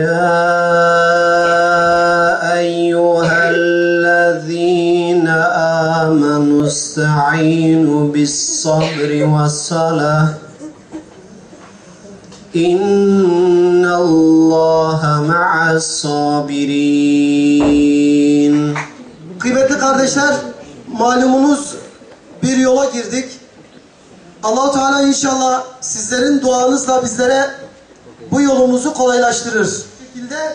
يا أيها الذين آمنوا استعينوا بالصبر والصلاة إن الله مع الصابرين. Kıymetli kardeşler, malumunuz bir yola girdik. Allah-u Teala inşallah sizlerin duanızla bizlere bu yolumuzu kolaylaştırır.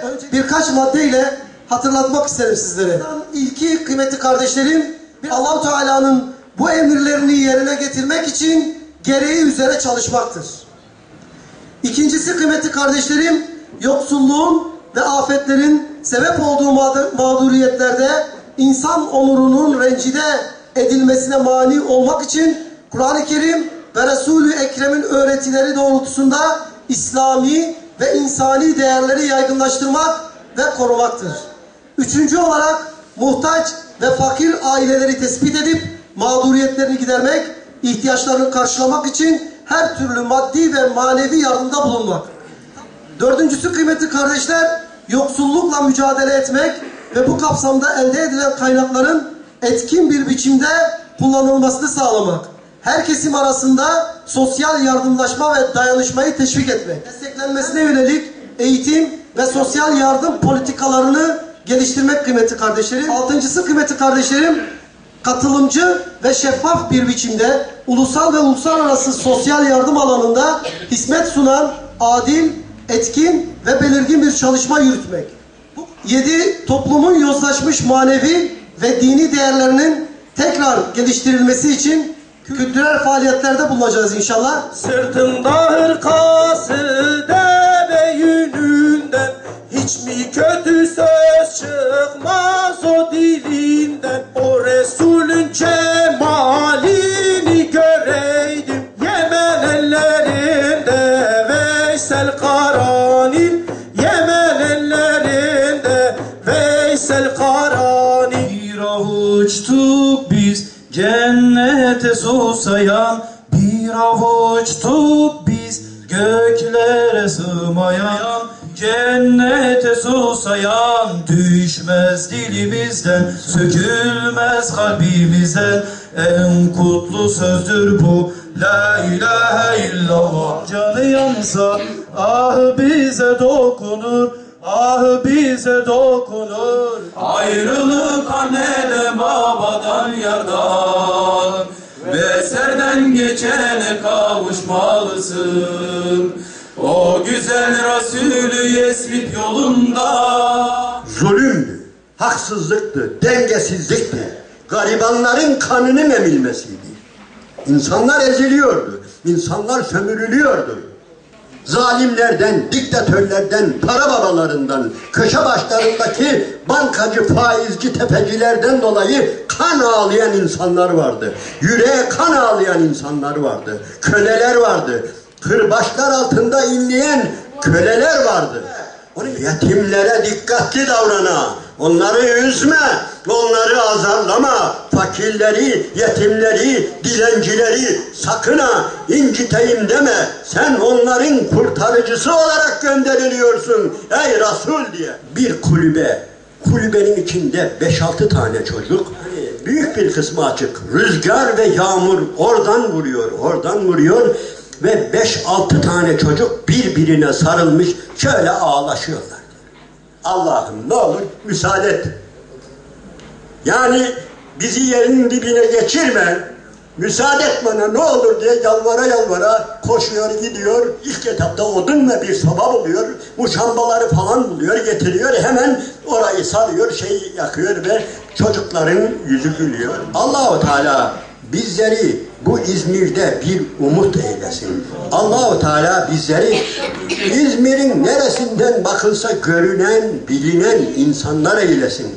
Önce birkaç maddeyle hatırlatmak isterim sizlere. İlki kıymetli kardeşlerim, Allah-u Teala'nın bu emirlerini yerine getirmek için gereği üzere çalışmaktır. İkincisi kıymetli kardeşlerim, yoksulluğun ve afetlerin sebep olduğu mağduriyetlerde insan onurunun rencide edilmesine mani olmak için Kur'an-ı Kerim ve Resulü Ekrem'in öğretileri doğrultusunda İslami ve insani değerleri yaygınlaştırmak ve korumaktır. Üçüncü olarak muhtaç ve fakir aileleri tespit edip mağduriyetlerini gidermek, ihtiyaçlarını karşılamak için her türlü maddi ve manevi yardımda bulunmak. Dördüncüsü kıymetli kardeşler, yoksullukla mücadele etmek ve bu kapsamda elde edilen kaynakların etkin bir biçimde kullanılmasını sağlamak. Her kesim arasında sosyal yardımlaşma ve dayanışmayı teşvik etmek. Desteklenmesine yönelik eğitim ve sosyal yardım politikalarını geliştirmek kıymetli kardeşlerim. Altıncısı kıymetli kardeşlerim, katılımcı ve şeffaf bir biçimde ulusal ve uluslararası sosyal yardım alanında hizmet sunan adil, etkin ve belirgin bir çalışma yürütmek. 7. Toplumun yozlaşmış manevi ve dini değerlerinin tekrar geliştirilmesi için kültürel faaliyetlerde bulunacağız inşallah. Sırtında hırkası deve yününden, hiç mi kötü söz çıkmaz o dilinden? O Resulün cemalini göreydim Yemen ellerinde, Veysel Karani Yemen ellerinde, Veysel Karani. Bir avuçtuk biz cennete susayan, bir avuçtuk biz göklere sığmayan, cennete susayan, düşmez dilimizden, sökülmez kalbimizden. En kutlu sözdür bu, la ilahe illallah. Canı yansa ah bize dokunur, ah bize dokunur. Ayrılık anneden babadan yardan, ve serden geçene kavuşmalısın. O güzel Resulü Yesrib yolunda. Zulümdü, haksızlıktı, dengesizlikti. Garibanların kanının emilmesiydi. İnsanlar eziliyordu, insanlar sömürülüyordu. Zalimlerden, diktatörlerden, para babalarından, köşe başlarındaki bankacı, faizci, tefecilerden dolayı kan ağlayan insanlar vardı. Yüreğe kan ağlayan insanlar vardı. Köleler vardı. Kırbaçlar altında inleyen köleler vardı. Yetimlere dikkatli davrana, onları üzme, onları azarlama, fakirleri, yetimleri, dilencileri sakın ha inciteyim deme. Sen onların kurtarıcısı olarak gönderiliyorsun ey Resul diye. Bir kulübenin içinde 5-6 tane çocuk, büyük bir kısmı açık. Rüzgar ve yağmur oradan vuruyor, oradan vuruyor. Ve 5-6 tane çocuk birbirine sarılmış şöyle ağlaşıyorlar. Allah'ım ne olur müsaade et. Yani bizi yerin dibine geçirme. Müsaade et bana ne olur diye yalvara yalvara koşuyor gidiyor. İlk etapta odun ve bir soba buluyor. Muşambaları falan buluyor, getiriyor. Hemen orayı sarıyor, yakıyor ve çocukların yüzü gülüyor. Allah-u Teala bizleri bu İzmir'de bir umut eylesin. Allah-u Teala bizleri İzmir'in neresinden bakılsa görünen, bilinen insanlar eylesin.